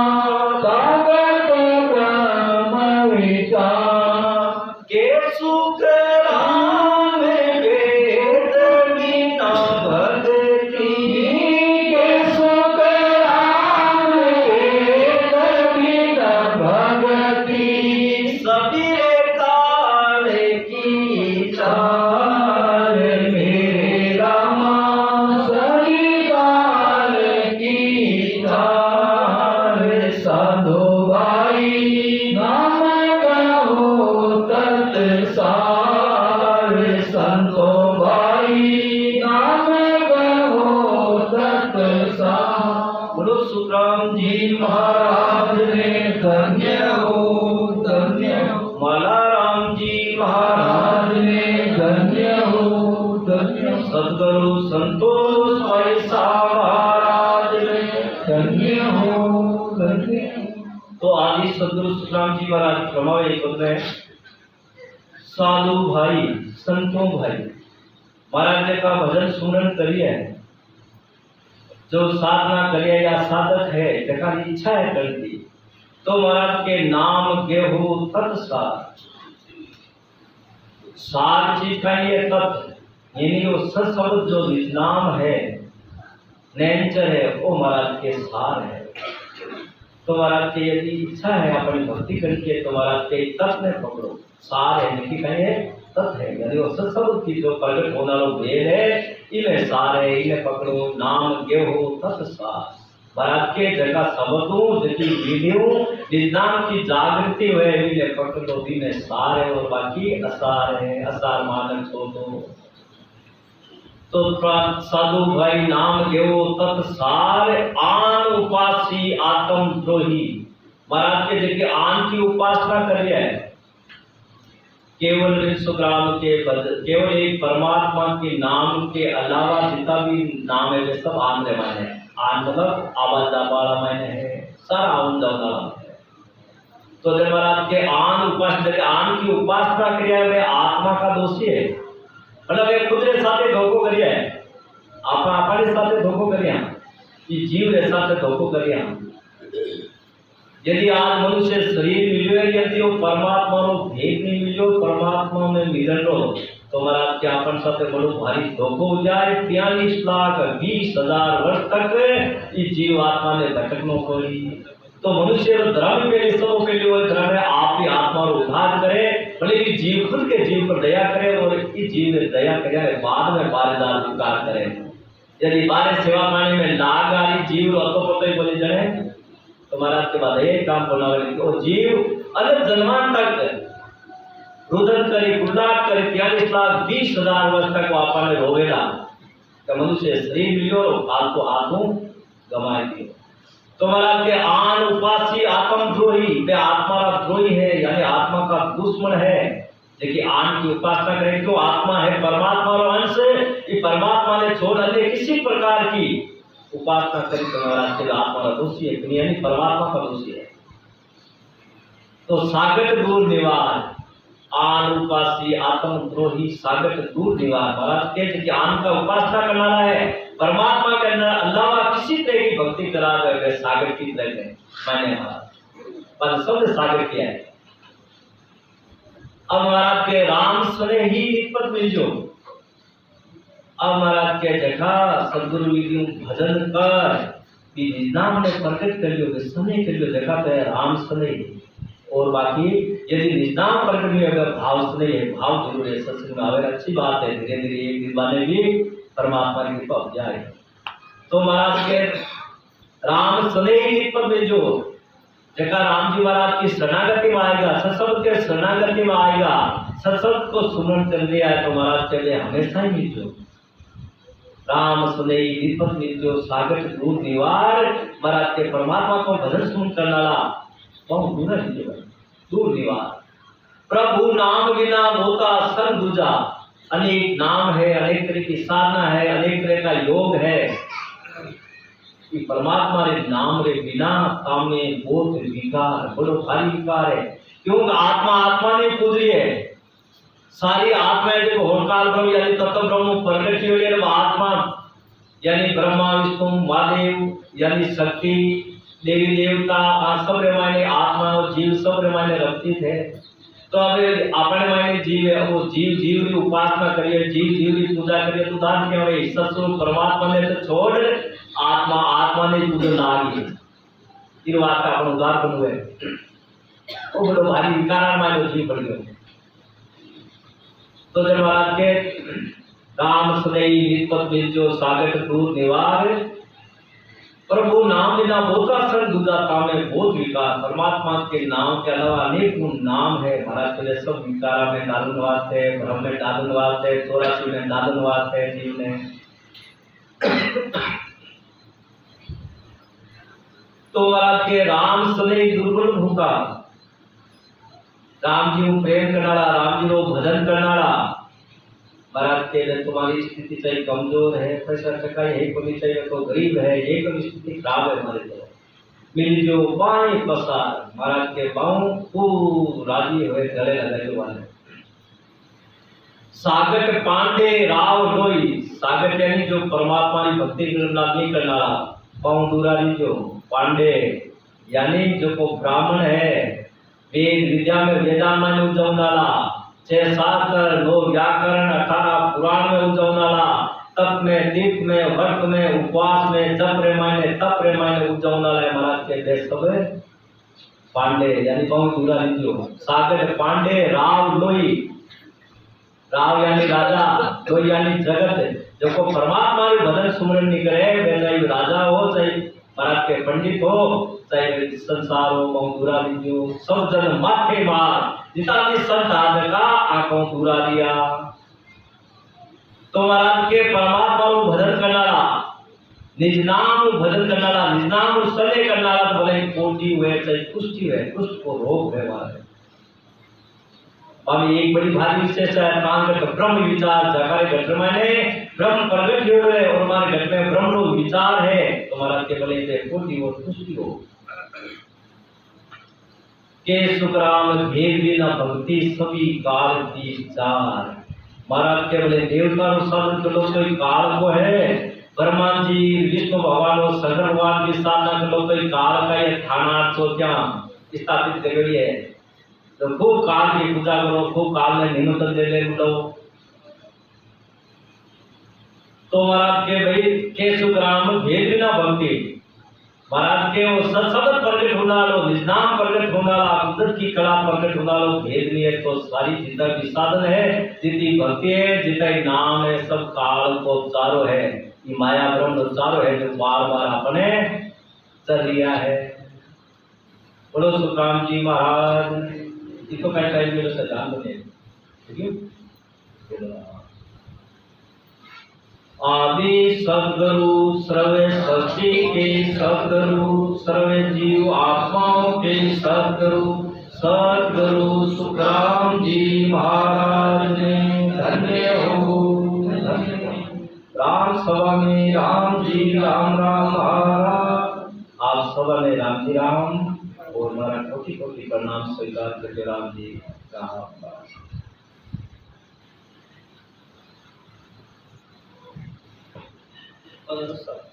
तागत ब्रह्म विचार के सुख राम वेद बिना भक्ति के सुख राम वेद बिना भक्ति सबीरे काल की चार मेरे रामा सही काल की चार साधो भाई नाम कहो तत् सार संतो भाई नाम कहो तत् सार। बोलो सुखराम जी महाराज ने धन्य हो मलाराम जी महाराज ने धन्य हो सद्गुरु संतोष पैसा महाराज ने धन्य हो। तो आदि सद्गुरु सुखराम जी महाराज क्रमावे बोल रहे हैं साधु भाई संतों भाई महाराज ने का भजन सुनन करिए जो साधना करिए या साधक है जका इच्छा है करती तो महाराज के नाम गेहूं तत्सार सार चीज का ये तत्व यानी वो सत्शब्द जो नाम है नैंचर है वो महाराज के सार है। तो महाराज की यदि इच्छा है अपनी भक्ति करके तो महाराज के तत्व में पकड़ो सार है नहीं कहिए तत्व है यानी वो सत्शब्द की जो प्रकट होना लो भेद है इन्हें सार है इन्हें पकड़ो नाम गेहूं तत्सार महाराज के जगह शब्दों जति विधियों जिस नाम की जागृति हुए इन्हें पकड़ो इन्हें सार है और बाकी असार है असार मानक छोड़ दो। तो साधु भाई नाम गेहूं तत्सार आन उपासी आत्म द्रोही महाराज के जगह आन की उपासना करिए केवल विश्वग्राम के केवल एक परमात्मा के नाम के अलावा जितना भी नाम है वे सब आन रे माने आन मतलब आवाज वाला माने है सारा आन वाला है। तो जब महाराज के आन उपासना आन की उपासना क्रिया में आत्मा का दोषी है मतलब एक खुद के साथ धोखो करिए आप अपने साथ धोखो करिए ये जीव के साथ धोखो करिए। यदि आज मनुष्य शरीर मिलो यदि वो परमात्मा नो भेद नहीं मिलो परमात्मा में मिलन रो तो महाराज के अपन साथ बड़ो भारी धोखो हो जाए 43,20,000 वर्ष तक ये जीव आत्मा ने भटकनो पड़ी। तो मनुष्य धर्म के लिए सब के लिए धर्म है आप ही आत्मा को उद्धार करे भले कि जीव खुद के जीव पर दया करे और इस जीव में दया करे बाद में बारेदार स्वीकार करे। यदि बारे सेवा पानी में लाग आदि जीव अतो ही बोले जाए तो महाराज के बाद एक काम बोलना वो जीव अलग जन्मान तक रुदन करी गुलाट करी 43,20,000 वर्ष तक वो आपने रोवेला तो मनुष्य शरीर मिलो आपको आत्मों गमाए दियो। तो महाराज के आन उपासी आत्म द्रोही वे आत्मा का द्रोही है यानी आत्मा का दुश्मन है। देखिए आन की उपासना करें तो आत्मा है परमात्मा का अंश ये परमात्मा ने छोड़ अन्य किसी प्रकार की उपासना करें तो महाराज के आत्मा का दोषी है यानी परमात्मा का दोषी है। तो सागत दूर निवार आन उपासी आत्म द्रोही सागत दूर निवार महाराज के कि आन का उपासना करना है परमात्मा के अलावा किसी तरह की भक्ति करा गए सागर की तरह है मैंने महाराज पर शब्द सागर किया है। अब महाराज के राम स्वरे ही निपट मिल जो अब महाराज के जखा सदगुरु विधियों भजन कर कि नाम ने प्रकट कर लियो समय कर लियो जगह पे राम समय और बाकी यदि निष्णाम प्रकट में अगर भाव से नहीं है भाव जरूर है सत्संग में आवे अच्छी बात है धीरे धीरे एक दिन बाद भी परमात्मा की कृपा हो जाए तो महाराज के राम स्नेह पर में जो जगह राम जी महाराज की शरणागति में आएगा सत्संग के शरणागति में आएगा सत्संग को सुमरण कर लिया है तो महाराज चले हमेशा ही मिल जो राम स्नेह दीपक मिल जो सागर दूर दीवार महाराज के परमात्मा को भजन सुन करना बहुत दूर है दूर दीवार प्रभु नाम बिना होता सर्व दूजा अनेक नाम है अनेक तरह की साधना है अनेक तरह का योग है कि परमात्मा रे नाम रे बिना काम में बहुत विकार बड़ो भारी विकार है क्योंकि आत्मा आत्मा ने पूज रही है सारी आत्माएं जो होटकाल ब्रह्म यानी तत्व ब्रह्म प्रकट की हुई आत्मा यानी ब्रह्मा विष्णु महादेव यानी शक्ति देवी देवता सब मायने आत्मा और जीव सब मायने रक्षित है तो अब अपने मायने जीव है वो जीव जीव की उपासना करिए जीव जीव की पूजा करिए तो दान क्या है सत्स्वरूप परमात्मा ने तो छोड़ आत्मा आत्मा ने पूजन लागी इन बात का अपन उदाहरण हुए वो बड़ो भारी विकार मायने जीव पड़ गए तो जब महाराज के राम सदैव नित्पत जो सागर दूर निवार प्रभु नाम बिना होता सर दूजा काम है बहुत विकार परमात्मा के नाम के अलावा अनेक नाम है महाराज के लिए सब विकारा में डालनवास है ब्रह्म में डालनवास है 84 में डालनवास है जीव में तो महाराज के राम सदैव दुर्बल भूखा राम जी को प्रेम करना राम जी को भजन करना महाराज के लिए तुम्हारी स्थिति चाहिए कमजोर है पैसा टका यही कमी चाहिए तो गरीब है ये कमी स्थिति खराब है हमारे लिए मिल जो पानी पसार महाराज के पाँव खूब राजी हुए गले लगाने वाले सागट पांडे राव डोई सागट यानी जो परमात्मा की भक्ति नहीं करना पाँव दुरारी जो पांडे यानी जो को ब्राह्मण है वेद विद्या में वेदांत में उजवनाला 6 शास्त्र 9 व्याकरण 18 पुराण में उजवनाला तप में दीप में व्रत में उपवास में जप रामायण तप रामायण उजवनाला महाराज के देश सब पांडे यानी बहुत दूरा लीजियो सागर पांडे राव लोई राव यानी राजा लोई यानी जगत जो को परमात्मा के भजन सुमरन नहीं करे वे चाहे राजा हो चाहे महाराज के पंडित हो चाहे संसार हो बहुत दूरा लीजियो सब जन माथे मार जितना भी संत आदका आंखों दूरा दिया तो महाराज के परमात्मा को भजन करना निज नाम भजन करना निज नाम सले करना तो भले कोटि हुए चाहे कुष्टि हुए कुष्ठ को रोग व्यवहार है एक बड़ी भारी विशेष है कांगट ब्रह्म विचार जगारे घट माने ब्रह्म प्रगट जोड़ है और हमारे घट में ब्रह्म लोग विचार है तो महाराज के भले से कोटि हो कुष्टि हो के सुखराम भेद बिना भक्ति सभी काल की चार महाराज के बोले देवता साधन के लोग कोई काल को है ब्रह्मा जी विष्णु भगवान और शंकर भगवान की साधना के लोग कोई काल का ये थाना सोचा स्थापित कर गई है तो खूब काल की पूजा करो खूब काल में निमंत्रण दे ले लो तो महाराज के भाई के सुखराम भेद बिना भक्ति महाराज के वो सत्संग प्रकट होना लो निष्णाम प्रकट होना लो कुदरत की कला प्रकट होना लो भेद नहीं है तो सारी जितना भी साधन है जितनी भक्ति है जितना नाम है सब काल को चारो है ये माया ब्रह्म चारो है जो बार बार अपने चल लिया है बोलो सुखराम जी महाराज इसको कई टाइम मेरे से जान बने ठीक है आदि सदगुरु सर्वे सृष्टि के सदगुरु सर्वे जीव आत्माओं के सदगुरु सदगुरु सुखराम जी महाराज ने धन्य हो राम सभा में राम जी राम राम महाराज आप सभा में राम जी राम और हमारा कोटि कोटि प्रणाम स्वीकार करके राम जी का और सब